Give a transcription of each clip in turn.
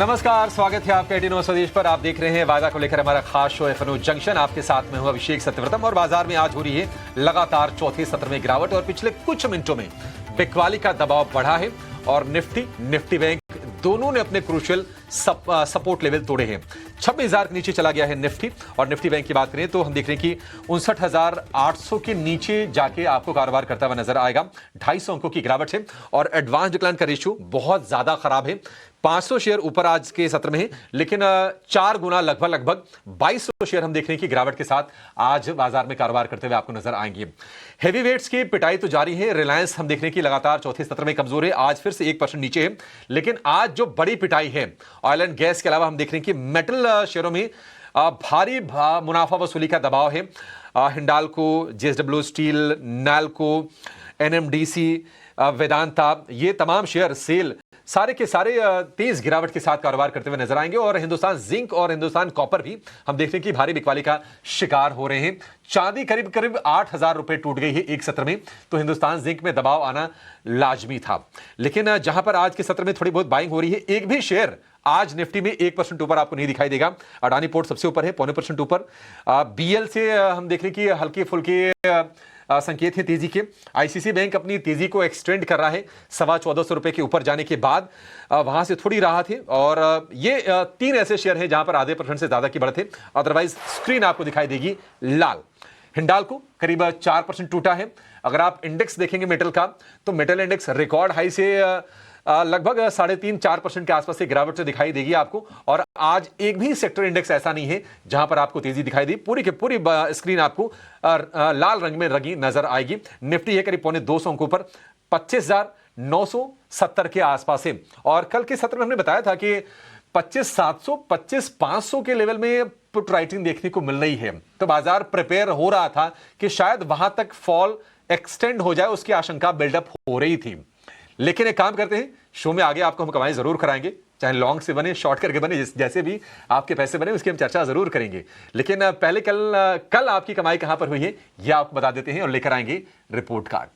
नमस्कार, स्वागत है आपका 18 स्वदेश पर। आप देख रहे हैं वायदा को लेकर हमारा खास शो एफएनओ जंक्शन। आपके साथ में हूं अभिषेक सत्यव्रतम और बाजार में आज हो रही है लगातार चौथे सत्र में गिरावट और पिछले कुछ मिनटों में बिकवाली का दबाव बढ़ा है और निफ्टी बैंक दोनों ने अपने क्रूशियल सपोर्ट लेवल तोड़े हैं। 26,000 के नीचे चला गया है निफ्टी। और निफ्टी बैंक की बात करें तो हम देख रहे हैं कि 59,800 के नीचे जाके आपको कारोबार करता हुआ नजर आएगा। 250 अंकों की गिरावट है और एडवांस डिक्लाइन का रेशियो बहुत ज्यादा खराब है। 500 शेयर ऊपर आज के सत्र में है, लेकिन 4 गुना लगभग 2200 शेयर हम देख रहे हैं कि गिरावट के साथ आज बाजार में कारोबार करते हुए आपको नजर आएंगे। हेवी वेट्स की पिटाई तो जारी है। रिलायंस हम देख रहे हैं कि लगातार चौथे सत्र में कमजोर है, आज फिर से 1% नीचे है। लेकिन आज जो बड़ी पिटाई है ऑयल एंड गैस के अलावा हम देख रहे हैं कि मेटल शेयरों में भारी मुनाफा वसूली का दबाव है। Hindalco, JSW steel, NALCO, NMDC, Vedanta, ये तमाम शेयर सेल सारे के सारे तेज गिरावट के साथ कारोबार करते हुए नजर आएंगे। और हिंदुस्तान जिंक और हिंदुस्तान कॉपर भी हम देखते हैं कि भारी बिकवाली का शिकार हो रहे हैं। चांदी करीब 8,000 रुपए टूट गई है एक सत्र में, तो हिंदुस्तान जिंक में दबाव आना लाजमी था। लेकिन जहां पर आज के सत्र में थोड़ी बहुत बाइंग हो रही है, एक भी शेयर आज निफ्टी में 1% ऊपर आपको नहीं दिखाई देगा। अडानी पोर्ट सबसे ऊपर है, 0.25% ऊपर। बीएल से हम देख रहे हैं कि हल्के फुल्के संकेत है तेजी के। आईसीसी बैंक अपनी तेजी को एक्सटेंड कर रहा है 1450 रुपए के ऊपर जाने के बाद। वहां से थोड़ी राहत है और ये 3 ऐसे शेयर हैं जहां पर आधे % से ज्यादा की बढ़त है। अदरवाइज स्क्रीन आपको दिखाई देगी लाल। हिंडाल्को करीब 4% टूटा है। अगर आप इंडेक्स देखेंगे मेटल का, तो मेटल इंडेक्स रिकॉर्ड हाई से लगभग 3.5-4% के आसपास से गिरावट से दिखाई देगी आपको। और आज एक भी सेक्टर इंडेक्स ऐसा नहीं है जहां पर आपको तेजी दिखाई दी। पूरी की पूरी स्क्रीन आपको लाल रंग में रंगी नजर आएगी। निफ्टी है करीब 250 अंकों पर 25,970 के आसपास है। और कल के सत्र में हमने बताया था कि 25,700, 25,500 के लेवल में पुट राइटिंग देखने को मिल रही है, तो बाजार प्रिपेयर हो रहा था कि शायद वहां तक फॉल एक्सटेंड हो जाए, उसकी आशंका बिल्डअप हो रही थी। लेकिन एक काम करते हैं, शो में आगे आपको हम कमाई जरूर कराएंगे, चाहे लॉन्ग से बने, शॉर्ट करके बने, जैसे भी आपके पैसे बने उसकी हम चर्चा जरूर करेंगे। लेकिन पहले कल आपकी कमाई कहां पर हुई है यह आपको बता देते हैं और लेकर आएंगे रिपोर्ट कार्ड।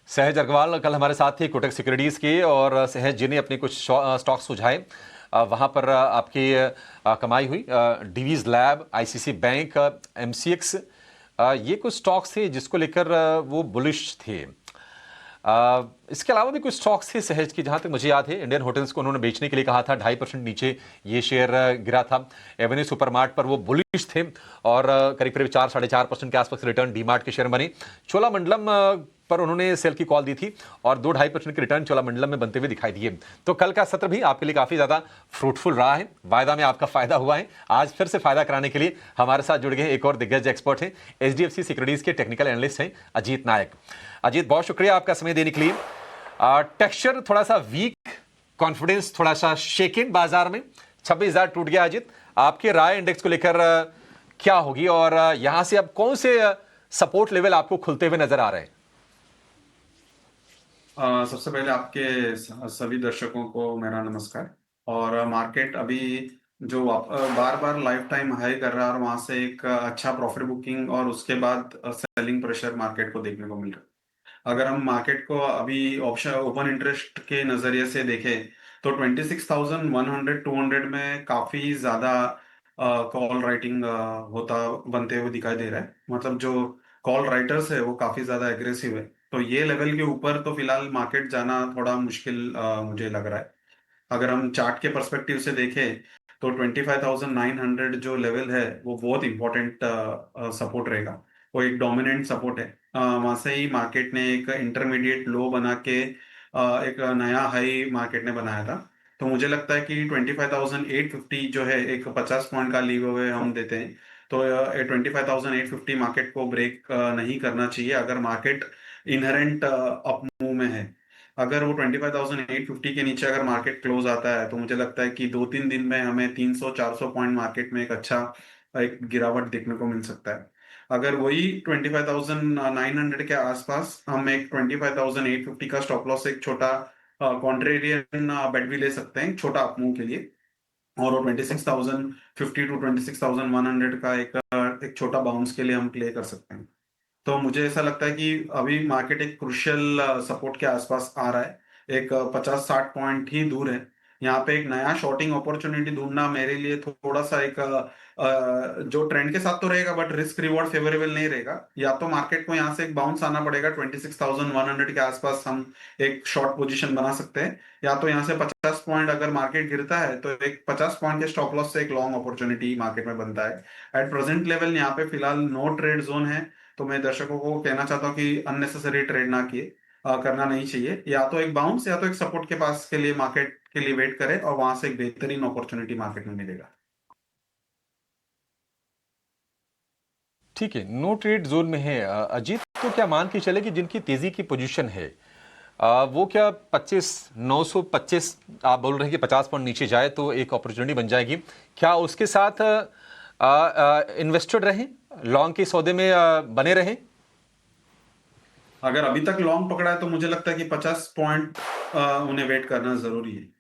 सहज अग्रवाल कल हमारे साथ थे कोटक सिक्योरिटीज के, और सहज जी ने अपने कुछ स्टॉक सुझाए। वहां पर आपकी कमाई हुई। Divi's lab, ICC bank, MCX, ये कुछ स्टॉक्स थे जिसको लेकर वो बुलिश थे। इसके अलावा भी कुछ स्टॉक्स थे सहज की, जहां तक मुझे याद है इंडियन होटल्स को उन्होंने बेचने के लिए कहा था, 2.5% नीचे ये शेयर गिरा था। एवेन्यू सुपरमार्ट पर वो बुलिश थे और करीब 4-4.5% के आसपास रिटर्न डीमार्ट के शेयर बने। चोलामंडलम पर उन्होंने सेल की कॉल दी थी और 2-2.5% के रिटर्न चोलामंडलम में बनते हुए दिखाई दिए। तो कल का सत्र भी आपके लिए काफी ज्यादा फ्रूटफुल रहा है। वायदा में आपका फायदा हुआ है। आज फिर से फायदा कराने के लिए हमारे साथ जुड़ गए एक और दिग्गज एक्सपर्ट हैं, एचडीएफसी सिक्योरिटीज के टेक्निकल एनालिस्ट हैं अजीत नायक। अजीत, बहुत शुक्रिया आपका समय देने के लिए। टेक्सचर थोड़ा सा वीक, कॉन्फिडेंस थोड़ा सा शेकिन बाजार में, 26,000 टूट गया। अजीत, आपकी राय इंडेक्स को लेकर क्या होगी और यहां से अब कौन से सपोर्ट लेवल आपको खुलते हुए नजर आ रहे हैं? सबसे पहले आपके सभी दर्शकों को मेरा नमस्कार। और मार्केट अभी जो बार बार लाइफ टाइम हाई कर रहा है और वहां से एक अच्छा प्रॉफिट बुकिंग और उसके बाद सेलिंग प्रेशर मार्केट को देखने को मिल रहा है। अगर हम मार्केट को अभी ऑप्शन ओपन इंटरेस्ट के नजरिए से देखें तो 26,100 200 में काफी ज्यादा कॉल राइटिंग होता बनते हुए दिखाई दे रहा है। मतलब जो कॉल राइटर्स है वो काफी ज्यादा एग्रेसिव है, तो ये लेवल के ऊपर तो फिलहाल मार्केट जाना थोड़ा मुश्किल मुझे लग रहा है। अगर हम चार्ट के पर्सपेक्टिव से देखें तो 25,900 जो लेवल है वो बहुत इंपॉर्टेंट सपोर्ट रहेगा। वो एक डोमिनेंट सपोर्ट है। वहां से ही मार्केट ने एक इंटरमीडिएट लो बना के एक नया हाई मार्केट ने बनाया था। तो मुझे लगता है कि 25,850 जो है एक 50 पॉइंट का लीव अवे हम देते हैं, तो 25,850 मार्केट को ब्रेक नहीं करना चाहिए अगर मार्केट इनहेरेंट अप मूव में है। अगर वो 25,850 के नीचे अगर मार्केट क्लोज आता है तो मुझे लगता है कि 2-3 दिन में हमें 300-400 पॉइंट मार्केट में एक अच्छा एक गिरावट देखने को मिल सकता है। अगर वही 25,900 के आसपास हम एक 25,850 का स्टॉप लॉस एक छोटा कॉन्ट्रेरियन बेट भी ले सकते हैं छोटा अप मूव के लिए। और वो 26,050 टू 26,100 का एक छोटा बाउंस के लिए हम प्ले कर सकते हैं। तो मुझे ऐसा लगता है कि अभी मार्केट एक क्रुशियल सपोर्ट के आसपास आ रहा है, एक 50-60 पॉइंट ही दूर है। यहाँ पे एक नया शॉर्टिंग अपॉर्चुनिटी ढूंढना मेरे लिए थोड़ा सा एक जो ट्रेंड के साथ तो रहेगा बट रिस्क रिवॉर्ड फेवरेबल नहीं रहेगा। या तो मार्केट को यहाँ से एक बाउंस आना पड़ेगा, 26,100 के आसपास हम एक शॉर्ट पोजीशन बना सकते हैं। या तो यहाँ से 50 पॉइंट अगर मार्केट गिरता है तो एक 50 पॉइंट के स्टॉप लॉस से एक लॉन्ग अपॉर्चुनिटी मार्केट में बनता है। एट प्रेजेंट लेवल यहाँ पे फिलहाल नो ट्रेड जोन है। तो मैं दर्शकों को कहना चाहता हूँ कि अननेसेसरी ट्रेड ना किए, करना नहीं चाहिए। या तो एक बाउंस या तो एक सपोर्ट के पास के लिए मार्केट के लिए वेट करें और वहां से एक बेहतरीन अपॉर्चुनिटी मार्केट में मिलेगा। ठीक है, नो ट्रेड जोन में है अजीत, तो क्या मान के चले कि जिनकी तेजी की पोजीशन है वो क्या 25,925 आप बोल रहे हैं कि 50 पॉइंट नीचे जाए तो एक अपॉर्चुनिटी बन जाएगी, क्या उसके साथ इन्वेस्टेड रहें, लॉन्ग के सौदे में बने रहें? अगर अभी तक लॉन्ग पकड़ा है तो मुझे लगता है कि 50 पॉइंट उन्हें वेट करना जरूरी है।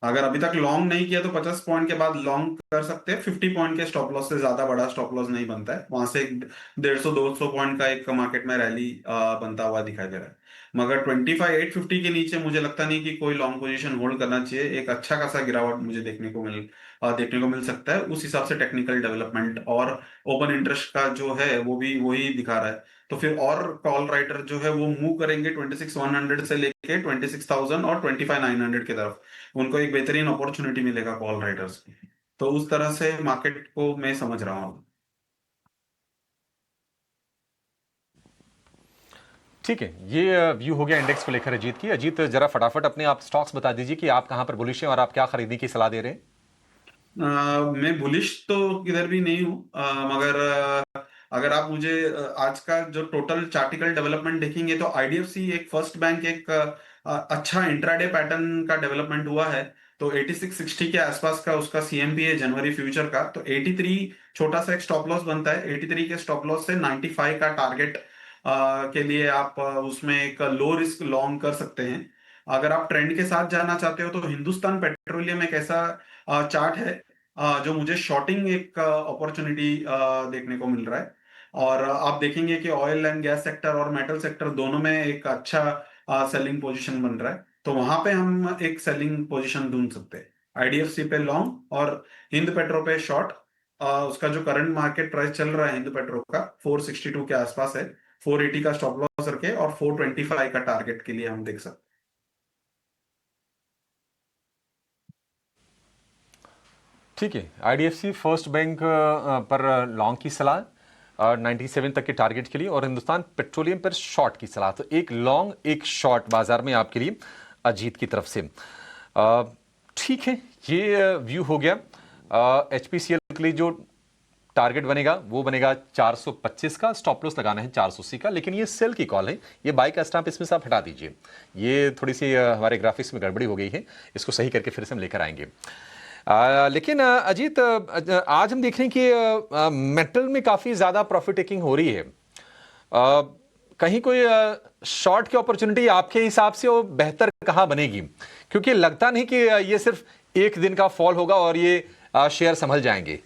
अगर अभी तक लॉन्ग नहीं किया तो 50 पॉइंट के बाद लॉन्ग कर सकते हैं। 50 पॉइंट के स्टॉप लॉस से ज्यादा बड़ा स्टॉप लॉस नहीं बनता है, वहां से एक 150-200 पॉइंट का एक मार्केट में रैली बनता हुआ दिखाई दे रहा है। मगर 25,850 के नीचे मुझे लगता नहीं कि कोई लॉन्ग पोजीशन होल्ड करना चाहिए। एक अच्छा खासा गिरावट मुझे देखने को मिल सकता है। उस हिसाब से टेक्निकल डेवलपमेंट और ओपन इंटरेस्ट का जो है वो भी वही दिखा रहा है। तो फिर और कॉल राइटर जो है वो मूव करेंगे 26,100 से लेके 26,000 और 25,900 की तरफ। उनको एक बेहतरीन अपॉर्चुनिटी मिलेगा कॉल राइटर्स की। तो उस तरह से मार्केट को मैं समझ रहा हूँ। ठीक है, ये व्यू हो गया इंडेक्स को लेकर अजीत की। अजीत जरा फटाफट अपने आप स्टॉक्स बता दीजिए कि आप कहां पर बुलिश हैं और आप क्या खरीदने की सलाह दे रहे हैं। मैं बुलिश तो किधर भी नहीं हूँ, मगर अगर आप मुझे आज का जो टोटल चार्टिकल डेवलपमेंट देखेंगे तो आईडीएफसी एक फर्स्ट बैंक एक अच्छा इंट्राडे पैटर्न का डेवलपमेंट हुआ है। तो 8660 के आसपास का उसका सीएमपी है जनवरी फ्यूचर का। तो 83 छोटा सा एक स्टॉप लॉस बनता है। 83 के स्टॉप लॉस से 95 का टारगेट के लिए आप उसमें एक लो रिस्क लॉन्ग कर सकते हैं। अगर आप ट्रेंड के साथ जाना चाहते हो तो हिंदुस्तान पेट्रोलियम एक ऐसा चार्ट है जो मुझे शॉर्टिंग एक अपॉर्चुनिटी देखने को मिल रहा है। और आप देखेंगे कि ऑयल एंड गैस सेक्टर और मेटल सेक्टर दोनों में एक अच्छा सेलिंग पोजीशन बन रहा है। तो वहां पे हम एक सेलिंग पोजीशन ढूंढ सकते हैं। आईडीएफसी पे लॉन्ग और हिंद पेट्रो पे शॉर्ट। उसका जो करंट मार्केट प्राइस चल रहा है हिंद पेट्रो का 462 के आसपास है। 480 का स्टॉप लॉस रखे और 425 का टारगेट के लिए हम देख सकते हैं। ठीक है, आईडीएफसी फर्स्ट बैंक पर लॉन्ग की सलाह 97 तक के टारगेट के लिए, और हिंदुस्तान पेट्रोलियम पर शॉर्ट की सलाह। तो एक लॉन्ग एक शॉर्ट बाजार में आपके लिए अजीत की तरफ से। ठीक है, ये व्यू हो गया। एचपीसीएल के लिए जो टारगेट बनेगा वो बनेगा 425 का, स्टॉप लॉस लगाना है 480 का, लेकिन ये सेल की कॉल है, ये बाई का स्टैंप इसमें से आप हटा दीजिए। ये थोड़ी सी हमारे ग्राफिक्स में गड़बड़ी हो गई है, इसको सही करके फिर से हम लेकर आएंगे। लेकिन अजीत, आज हम देख रहे हैं कि मेटल में काफी ज्यादा प्रॉफिट टेकिंग हो रही है। कहीं कोई शॉर्ट की अपॉर्चुनिटी आपके हिसाब से वो बेहतर कहां बनेगी? क्योंकि लगता नहीं कि ये सिर्फ एक दिन का फॉल होगा और ये शेयर संभल जाएंगे।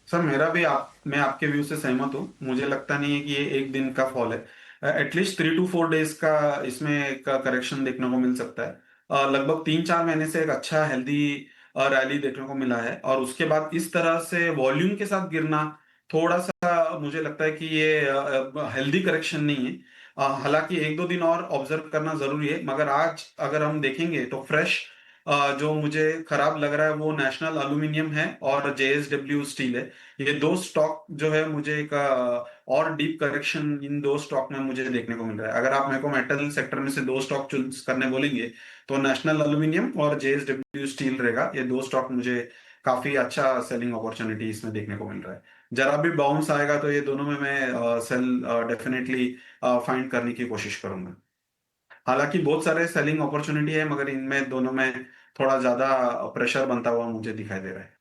सर मेरा भी मैं आपके व्यू से सहमत हूँ। मुझे लगता नहीं है कि ये एक दिन का फॉल है। एटलीस्ट 3 to 4 डेज का इसमें एक करेक्शन देखने को मिल सकता है। लगभग 3-4 महीने से एक अच्छा हेल्दी रैली देखने को मिला है और उसके बाद इस तरह से वॉल्यूम के साथ गिरना थोड़ा सा मुझे लगता है कि ये हेल्दी करेक्शन नहीं है। हालांकि 1-2 दिन और ऑब्जर्व करना जरूरी है। मगर आज अगर हम देखेंगे तो फ्रेश जो मुझे खराब लग रहा है वो नेशनल एल्यूमिनियम है और जेएसडब्ल्यू स्टील है। ये दो स्टॉक जो है मुझे एक और डीप करेक्शन इन दो स्टॉक में मुझे देखने को मिल रहा है। अगर आप मेरे को मेटल सेक्टर में से दो स्टॉक चूज करने बोलेंगे तो नेशनल एल्यूमिनियम और जेएसडब्ल्यू स्टील रहेगा। ये दो स्टॉक मुझे काफी अच्छा सेलिंग अपॉर्चुनिटी इसमें देखने को मिल रहा है। जरा भी बाउंस आएगा तो ये दोनों में मैं सेल डेफिनेटली फाइंड करने की कोशिश करूंगा। हालांकि बहुत सारे सेलिंग अपॉर्चुनिटी है मगर इनमें दोनों में थोड़ा ज्यादा प्रेशर बनता हुआ मुझे दिखाई दे रहा है।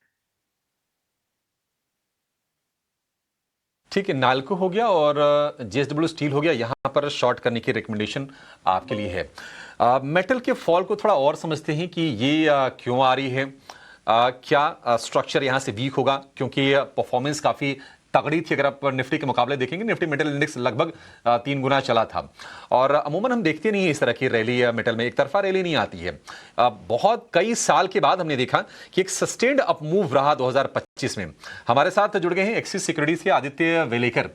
ठीक है, नाल्को हो गया और जेएसडब्ल्यू स्टील हो गया, यहां पर शॉर्ट करने की रिकमेंडेशन आपके लिए है। मेटल के फॉल को थोड़ा और समझते हैं कि ये क्यों आ रही है। क्या स्ट्रक्चर यहाँ से वीक होगा, क्योंकि परफॉर्मेंस काफ़ी तगड़ी थी। अगर आप निफ्टी के मुकाबले देखेंगे, निफ्टी मेटल इंडेक्स लगभग 3 गुना चला था। और अमूमन हम देखते नहीं हैं इस तरह की रैली मेटल में, एक तरफा रैली नहीं आती है। बहुत कई साल के बाद हमने देखा कि एक सस्टेन्ड अप मूव रहा 2025 में। हमारे साथ जुड़ गए हैं एक्सिस सिक्योरिटीज के आदित्य वेलेकर।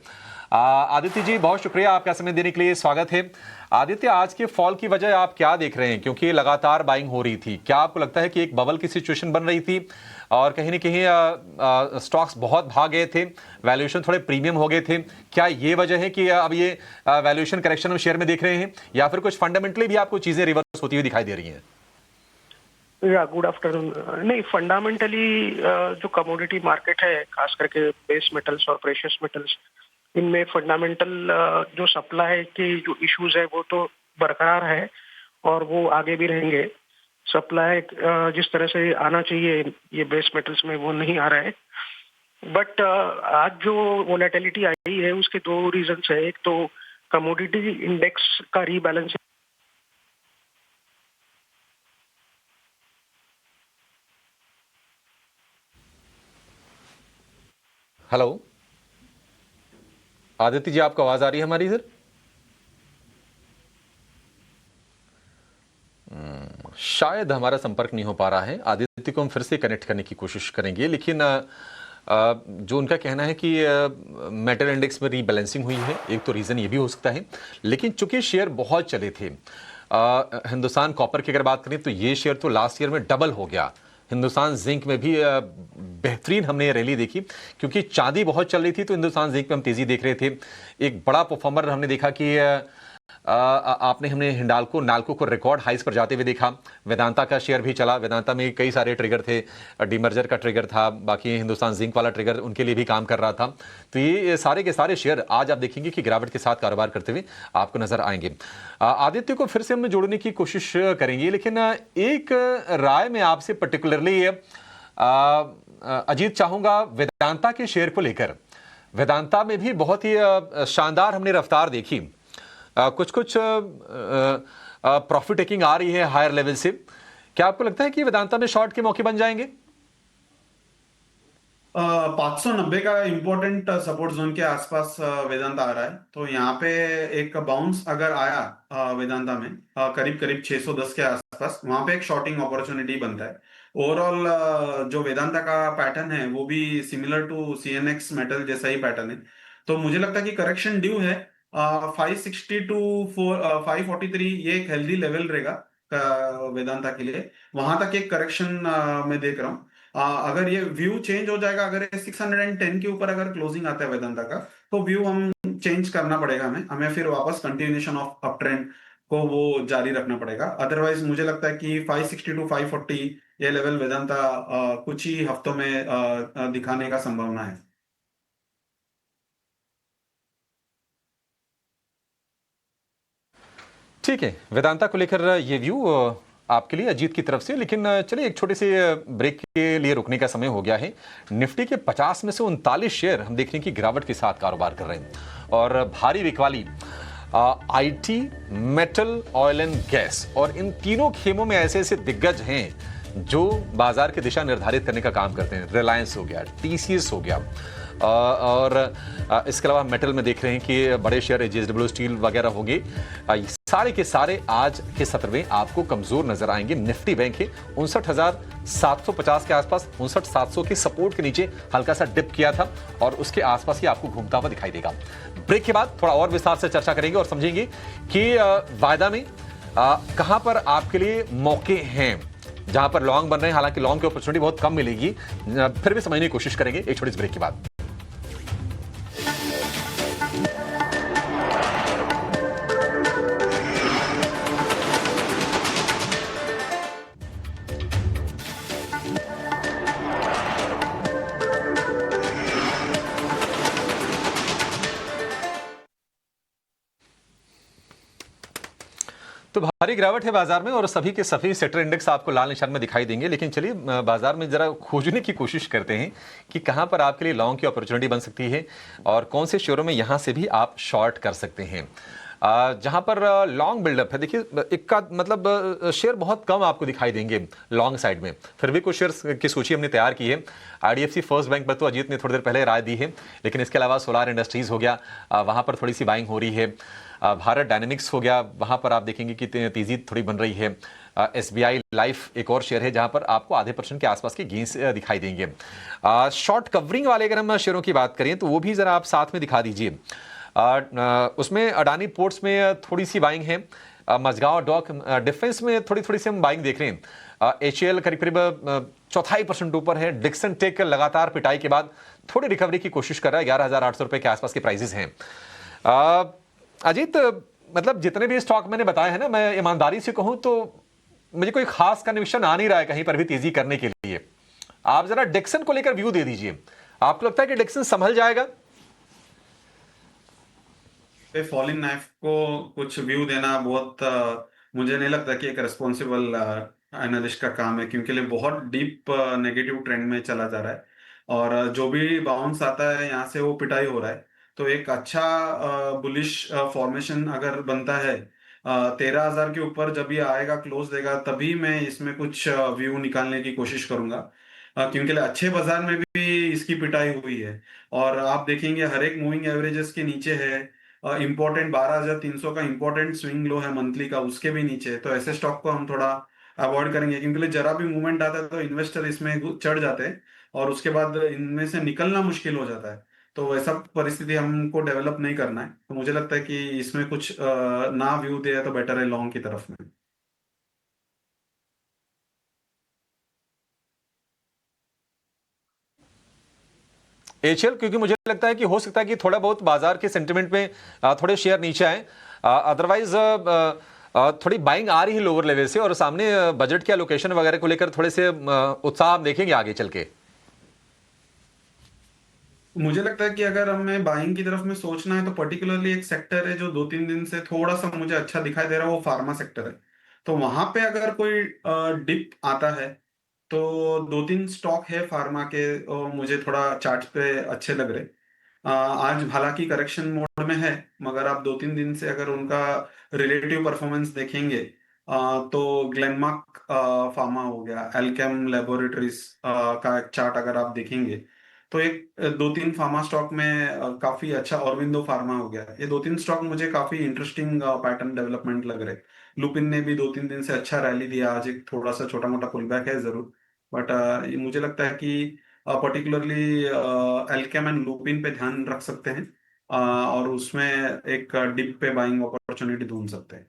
आदित्य जी, बहुत शुक्रिया आपका समय देने के लिए, स्वागत है। आदित्य, आज के फॉल की वजह आप क्या देख रहे हैं, क्योंकि लगातार बाइंग हो रही थी? क्या आपको लगता है कि एक बबल की सिचुएशन बन रही थी और कहीं ना कहीं स्टॉक्स बहुत भाग गए थे, वैल्यूएशन थोड़े प्रीमियम हो गए थे? क्या ये वजह है कि अब ये वैल्यूएशन करेक्शन हम शेयर में देख रहे हैं, या फिर कुछ फंडामेंटली भी आपको चीजें रिवर्स होती हुई दिखाई दे रही हैं? या गुड आफ्टरनून। नहीं, फंडामेंटली जो कमोडिटी मार्केट है, खास करके बेस मेटल्स और प्रेशियस मेटल्स, इनमें फंडामेंटल जो सप्लाई के जो इश्यूज है वो तो बरकरार है और वो आगे भी रहेंगे। सप्लाई जिस तरह से आना चाहिए ये बेस मेटल्स में, वो नहीं आ रहा है। बट आज जो वोलेटिलिटी आई है उसके दो रीजंस है। एक तो कमोडिटी इंडेक्स का रीबैलेंस। हेलो आदित्य जी, आपको आवाज आ रही है हमारी सर? शायद हमारा संपर्क नहीं हो पा रहा है। आदित्य को हम फिर से कनेक्ट करने की कोशिश करेंगे, लेकिन जो उनका कहना है कि मेटल इंडेक्स में रीबैलेंसिंग हुई है, एक तो रीज़न ये भी हो सकता है। लेकिन चूंकि शेयर बहुत चले थे, हिंदुस्तान कॉपर की अगर बात करें तो ये शेयर तो लास्ट ईयर में डबल हो गया। हिंदुस्तान जिंक में भी बेहतरीन हमने रैली देखी, क्योंकि चांदी बहुत चल रही थी तो हिंदुस्तान जिंक में हम तेजी देख रहे थे। एक बड़ा परफॉर्मर हमने देखा कि हमने हिंडाल्को नाल्को को रिकॉर्ड हाइस पर जाते हुए देखा। वेदांता का शेयर भी चला। वेदांता में कई सारे ट्रिगर थे, डीमर्जर का ट्रिगर था, बाकी हिंदुस्तान जिंक वाला ट्रिगर उनके लिए भी काम कर रहा था। तो ये सारे के सारे शेयर आज आप देखेंगे कि गिरावट के साथ कारोबार करते हुए आपको नजर आएंगे। आदित्य को फिर से हम जोड़ने की कोशिश करेंगे, लेकिन एक राय में आपसे पर्टिकुलरली अजीत चाहूंगा वेदांता के शेयर को लेकर। वेदांता में भी बहुत ही शानदार हमने रफ्तार देखी, कुछ कुछ प्रॉफिट टेकिंग आ रही है हायर लेवल से। क्या आपको लगता है कि वेदांता में शॉर्ट के मौके बन जाएंगे? 590 का इंपॉर्टेंट सपोर्ट जोन के आसपास वेदांता आ रहा है। तो यहाँ पे एक बाउंस अगर आया वेदांता में करीब करीब 610 के आसपास, वहां पे एक शॉर्टिंग अपॉर्चुनिटी बनता है। ओवरऑल जो वेदांता का पैटर्न है वो भी सिमिलर टू सीएनएक्स मेटल जैसा ही पैटर्न है। तो मुझे लगता है कि करेक्शन ड्यू है। 560 टू 543 ये एक हेल्दी लेवल रहेगा वेदांता के लिए। वहां तक एक करेक्शन मैं देख रहा हूँ। अगर ये व्यू चेंज हो जाएगा, अगर 610 के ऊपर अगर क्लोजिंग आता है वेदांता का, तो व्यू हम चेंज करना पड़ेगा। हमें फिर वापस कंटिन्यूएशन ऑफ अप ट्रेंड को वो जारी रखना पड़ेगा। अदरवाइज मुझे लगता है कि 560 टू 540 ये लेवल वेदांता कुछ ही हफ्तों में दिखाने का संभावना है। ठीक है, वेदांता को लेकर ये व्यू आपके लिए अजीत की तरफ से। लेकिन चलिए एक छोटे से ब्रेक के लिए रुकने का समय हो गया है। निफ्टी के 50 में से 39 शेयर हम देख रहे हैं कि गिरावट के साथ कारोबार कर रहे हैं, और भारी बिकवाली IT, metal, oil and gas, और इन तीनों खेमों में ऐसे ऐसे दिग्गज हैं जो बाजार की दिशा निर्धारित करने का काम करते हैं। रिलायंस हो गया, टीसीएस हो गया, और इसके अलावा मेटल में देख रहे हैं कि बड़े शेयर जेएसडब्ल्यू स्टील वगैरह होंगे। सारे के सारे आज के सत्र में आपको कमजोर नजर आएंगे। निफ्टी बैंक है 59,750 के आसपास, 59,700 के सपोर्ट के नीचे हल्का सा डिप किया था, और उसके आसपास ही आपको घूमता हुआ दिखाई देगा। ब्रेक के बाद थोड़ा और विस्तार से चर्चा करेंगे और समझेंगे कि वायदा में कहां पर आपके लिए मौके हैं जहां पर लॉन्ग बन रहे हैं। हालांकि लॉन्ग की अपॉर्चुनिटी बहुत कम मिलेगी, फिर भी समझने की कोशिश करेंगे एक छोटी सी ब्रेक के बाद। तो भारी गिरावट है बाजार में, और सभी के सभी सेक्टर इंडेक्स आपको लाल निशान में दिखाई देंगे। लेकिन चलिए बाजार में जरा खोजने की कोशिश करते हैं कि कहां पर आपके लिए लॉन्ग की अपॉर्चुनिटी बन सकती है और कौन से शेयरों में यहां से भी आप शॉर्ट कर सकते हैं। जहां पर लॉन्ग बिल्डअप है। देखिए इक्का मतलब शेयर बहुत कम आपको दिखाई देंगे लॉन्ग साइड में, फिर भी कुछ शेयर्स की सूची हमने तैयार की है। आईडीएफसी फर्स्ट बैंक पर तो अजीत ने थोड़ी देर पहले राय दी है, लेकिन इसके अलावा सोलार इंडस्ट्रीज हो गया, वहां पर थोड़ी सी बाइंग हो रही है। भारत डायनेमिक्स हो गया, वहां पर आप देखेंगे कि तेजी थोड़ी बन रही है। एसबीआई लाइफ एक और शेयर है जहां पर आपको आधे % के आसपास की गेंस दिखाई देंगे। शॉर्ट कवरिंग वाले अगर हम शेयरों की बात करें तो वो भी जरा आप साथ में दिखा दीजिए। उसमें अडानी पोर्ट्स में थोड़ी सी बाइंग है, मझगांव डॉक डिफेंस में थोड़ी थोड़ी सी हम बाइंग देख रहे हैं। एचएएल करीब करीब 0.25% ऊपर है। डिक्सन टेक लगातार पिटाई के बाद थोड़ी रिकवरी की कोशिश कर रहा है, 11,800 रुपए के आसपास के प्राइजेस हैं। अजीत, मतलब जितने भी स्टॉक मैंने बताए हैं ना, मैं ईमानदारी से कहूं तो मुझे कोई खास कन्विक्शन आ नहीं रहा है कहीं पर भी तेजी करने के लिए। आप जरा डिक्सन को लेकर व्यू दे दीजिए, आपको लगता है कि डिक्सन संभल जाएगा? फॉलिंग नाइफ को कुछ व्यू देना बहुत मुझे नहीं लगता कि एक रिस्पॉन्सिबल एनालिस्ट का काम है, क्योंकि ये बहुत डीप नेगेटिव ट्रेंड में चला जा रहा है और जो भी बाउंस आता है यहाँ से वो पिटाई हो रहा है। तो एक अच्छा बुलिश फॉर्मेशन अगर बनता है 13,000 के ऊपर जब ये आएगा, क्लोज देगा, तभी मैं इसमें कुछ व्यू निकालने की कोशिश करूंगा, क्योंकि अच्छे बाजार में भी इसकी पिटाई हुई है और आप देखेंगे हर एक मूविंग एवरेजेस के नीचे है। इंपॉर्टेंट 12,300 का इंपॉर्टेंट स्विंग लो है मंथली का, उसके भी नीचे। तो ऐसे स्टॉक को हम थोड़ा अवॉइड करेंगे, क्योंकि जरा भी मूवमेंट आता है तो इन्वेस्टर इसमें चढ़ जाते हैं और उसके बाद इनमें से निकलना मुश्किल हो जाता है। तो वैसा परिस्थिति हमको डेवलप नहीं करना है। तो मुझे लगता है कि इसमें कुछ ना व्यू दिया तो बेटर है लॉन्ग की तरफ में। एचएल, क्योंकि मुझे लगता है कि हो सकता है कि थोड़ा बहुत बाजार के सेंटिमेंट में थोड़े शेयर नीचे आए, अदरवाइज थोड़ी बाइंग आ रही है लोअर लेवल से और सामने बजट के एलोकेशन वगैरह को लेकर थोड़े से उत्साह हम देखेंगे आगे चल के। मुझे लगता है कि अगर हमें बाइंग की तरफ में सोचना है तो पर्टिकुलरली एक सेक्टर है जो 2-3 दिन से थोड़ा सा मुझे अच्छा दिखाई दे रहा है, वो फार्मा सेक्टर है। तो वहां पे अगर कोई डिप आता है तो 2-3 स्टॉक है फार्मा के, मुझे थोड़ा चार्ट पे अच्छे लग रहे। आज हालांकि करेक्शन मोड में है, मगर आप 2-3 दिन से अगर उनका रिलेटिव परफॉर्मेंस देखेंगे तो ग्लेनमार्क फार्मा हो गया, एल्केम लेबोरेटरीज का एक चार्ट अगर आप देखेंगे तो एक 2-3 फार्मा स्टॉक में काफी अच्छा, ऑरबिंदो फार्मा हो गया, ये 2-3 स्टॉक मुझे काफी इंटरेस्टिंग पैटर्न डेवलपमेंट लग रहे। लुपिन ने भी 2-3 दिन से अच्छा रैली दिया, आज एक थोड़ा सा छोटा मोटा पुल बैक है जरूर, बट मुझे लगता है कि पर्टिकुलरली एल्केम एंड लुपिन पे ध्यान रख सकते हैं और उसमें एक डिप पे बाइंग अपॉर्चुनिटी ढूंढ सकते हैं।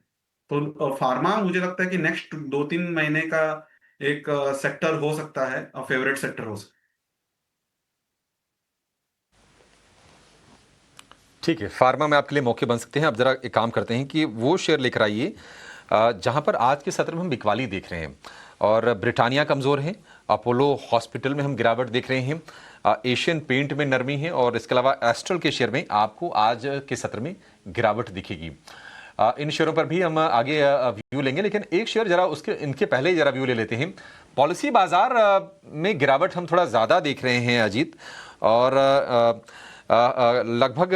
तो फार्मा मुझे लगता है कि नेक्स्ट 2-3 महीने का एक सेक्टर हो सकता है, फेवरेट सेक्टर हो सकता है। ठीक है, फार्मा में आपके लिए मौके बन सकते हैं। अब जरा एक काम करते हैं कि वो शेयर लेकर आइए जहां पर आज के सत्र में हम बिकवाली देख रहे हैं और ब्रिटानिया कमजोर है, अपोलो हॉस्पिटल में हम गिरावट देख रहे हैं, एशियन पेंट में नरमी है और इसके अलावा एस्ट्रल के शेयर में आपको आज के सत्र में गिरावट दिखेगी। इन शेयरों पर भी हम आगे व्यू लेंगे, लेकिन एक शेयर जरा उसके इनके पहले जरा व्यू ले लेते हैं। पॉलिसी बाजार में गिरावट हम थोड़ा ज़्यादा देख रहे हैं अजीत, और लगभग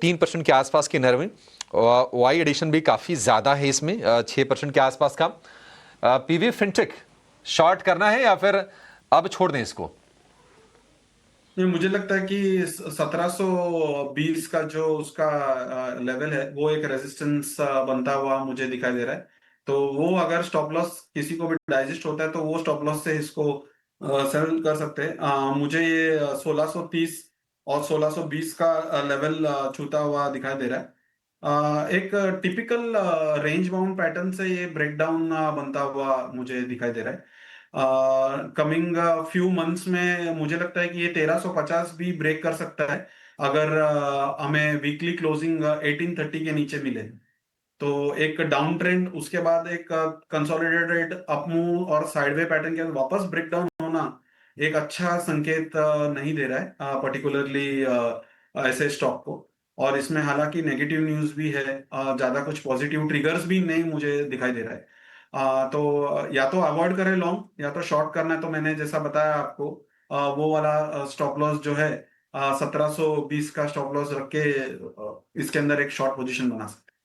3% के आसपास की नरमी। वाई एडिशन भी काफ़ी ज़्यादा है इसमें, 6% के आसपास का। पीवी फिनटेक शॉर्ट करना है या फिर अब छोड़ दें इसको? नहीं, मुझे लगता है कि 1720 का जो उसका लेवल है वो एक रेजिस्टेंस बनता हुआ मुझे दिखाई दे रहा है। तो वो अगर स्टॉप लॉस किसी को भी डाइजेस्ट होता है तो वो स्टॉप लॉस से इसको सेटल कर सकते हैं। मुझे ये 1630 और 1620 का लेवल छूता हुआ दिखाई दे रहा है। एक टिपिकल रेंज बाउंड पैटर्न से ये ब्रेकडाउन बनता हुआ मुझे दिखाई दे रहा है। कमिंग फ्यू मंथ्स में मुझे लगता है कि ये 1350 भी ब्रेक कर सकता है अगर हमें वीकली क्लोजिंग 1830 के नीचे मिले। तो एक डाउन ट्रेंड, उसके बाद एक कंसोलिडेटेड अप मूव और साइडवे पैटर्न के बाद वापस ब्रेकडाउन होना एक अच्छा संकेत नहीं दे रहा है पर्टिकुलरली ऐसे स्टॉक को। और इसमें हालांकि नेगेटिव न्यूज भी है, ज्यादा कुछ पॉजिटिव ट्रिगर्स भी नहीं मुझे दिखाई दे रहा है। तो या तो अवॉइड करें लॉन्ग, या तो शॉर्ट करना है तो मैंने जैसा बताया आपको वो वाला स्टॉप लॉस जो है 1720 का स्टॉप लॉस रख के इसके अंदर एक शॉर्ट पोजीशन बना सकते हैं।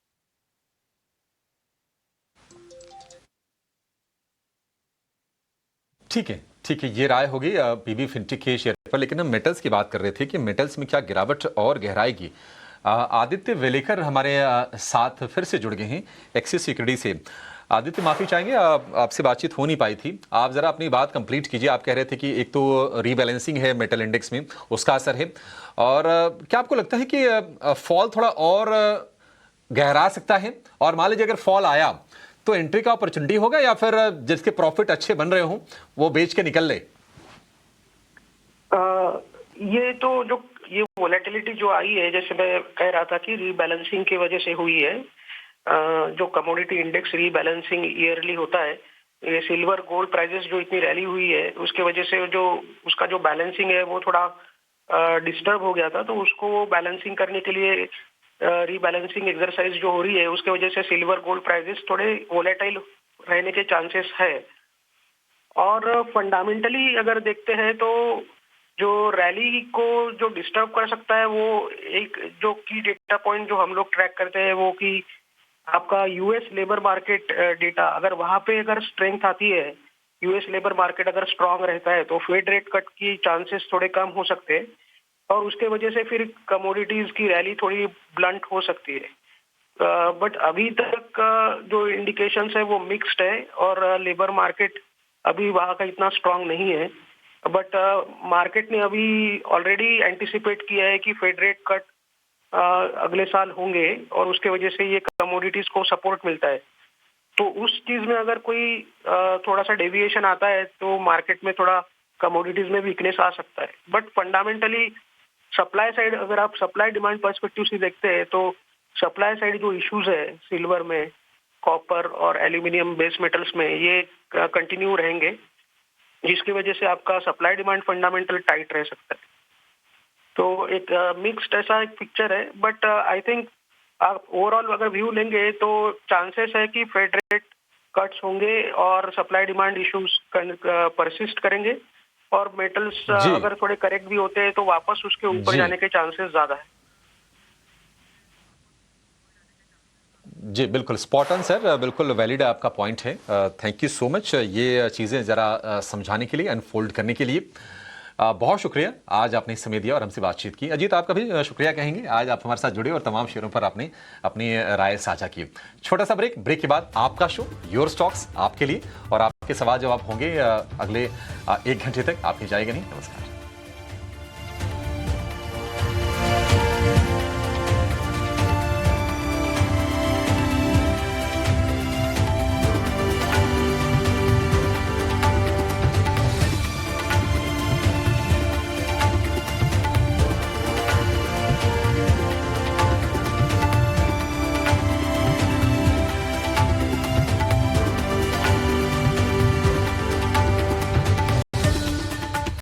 ठीक है, ठीक है, ये राय होगी पीबी फिनटेक के शेयर पर। लेकिन हम मेटल्स की बात कर रहे थे कि मेटल्स में क्या गिरावट और गहराएगी। आदित्य वेलेकर हमारे साथ फिर से जुड़ गए हैं एक्सिस सिक्योरिटी से। आदित्य, माफी चाहेंगे, आपसे बातचीत हो नहीं पाई थी। आप जरा अपनी बात कंप्लीट कीजिए। आप कह रहे थे कि एक तो रीबैलेंसिंग है मेटल इंडेक्स में, उसका असर है, और क्या आपको लगता है कि फॉल थोड़ा और गहरा सकता है? और मान लीजिए अगर फॉल आया तो एंट्री का अपॉर्चुनिटी होगा, या फिर जिसके प्रॉफिट अच्छे बन रहे हो वो बेच के निकल ले? ये तो जो ये वोलेटिलिटी जो आई है, जैसे मैं कह रहा था कि रीबैलेंसिंग की वजह से हुई है। जो कमोडिटी इंडेक्स रीबैलेंसिंग ईयरली होता है, ये सिल्वर गोल्ड प्राइसेस जो इतनी रैली हुई है उसके वजह से जो उसका जो बैलेंसिंग है वो थोड़ा डिस्टर्ब हो गया था। तो उसको वो बैलेंसिंग करने के लिए रीबैलेंसिंग एक्सरसाइज जो हो रही है, उसके वजह से सिल्वर गोल्ड प्राइसेस थोड़े वोलेटाइल रहने के चांसेस है। और फंडामेंटली अगर देखते हैं तो जो रैली को जो डिस्टर्ब कर सकता है, वो एक जो की डेटा पॉइंट जो हम लोग ट्रैक करते हैं वो कि आपका यूएस लेबर मार्केट डेटा, अगर वहां पे अगर स्ट्रेंथ आती है, यूएस लेबर मार्केट अगर स्ट्रांग रहता है तो फेड रेट कट की चांसेस थोड़े कम हो सकते हैं, और उसके वजह से फिर कमोडिटीज की रैली थोड़ी ब्लंट हो सकती है। बट अभी तक जो इंडिकेशंस है वो मिक्स्ड है, और लेबर मार्केट अभी वहाँ का इतना स्ट्रांग नहीं है। बट मार्केट ने अभी ऑलरेडी एंटिसिपेट किया है कि फेड रेट कट अगले साल होंगे, और उसके वजह से ये कमोडिटीज को सपोर्ट मिलता है। तो उस चीज में अगर कोई थोड़ा सा डेविएशन आता है तो मार्केट में थोड़ा कमोडिटीज में वीकनेस आ सकता है। बट फंडामेंटली सप्लाई साइड, अगर आप सप्लाई डिमांड पर्सपेक्टिव से देखते हैं तो सप्लाई साइड जो इश्यूज है सिल्वर में, कॉपर और एल्यूमिनियम बेस मेटल्स में, ये कंटिन्यू रहेंगे, जिसकी वजह से आपका सप्लाई डिमांड फंडामेंटल टाइट रह सकता है। तो एक मिक्स्ड ऐसा एक पिक्चर है। बट आई थिंक आप ओवरऑल अगर व्यू लेंगे तो चांसेस है कि फेड रेट कट्स होंगे और सप्लाई डिमांड इश्यूज परसिस्ट करेंगे, और मेटल्स अगर थोड़े करेक्ट भी होते हैं तो वापस उसके ऊपर जाने के चांसेस ज्यादा है। जी बिल्कुल, स्पॉट ऑन सर, बिल्कुल वैलिड आपका पॉइंट है। थैंक यू सो मच ये चीज़ें ज़रा समझाने के लिए, अनफोल्ड करने के लिए। बहुत शुक्रिया, आज आपने समय दिया और हमसे बातचीत की। अजीत, आपका भी शुक्रिया कहेंगे, आज आप हमारे साथ जुड़े और तमाम शेयरों पर आपने अपनी राय साझा की। छोटा सा ब्रेक के बाद आपका शो योर स्टॉक्स आपके लिए, और आपके सवाल जवाब होंगे अगले 1 घंटे तक। आपकी जाएगा नहीं। नमस्कार।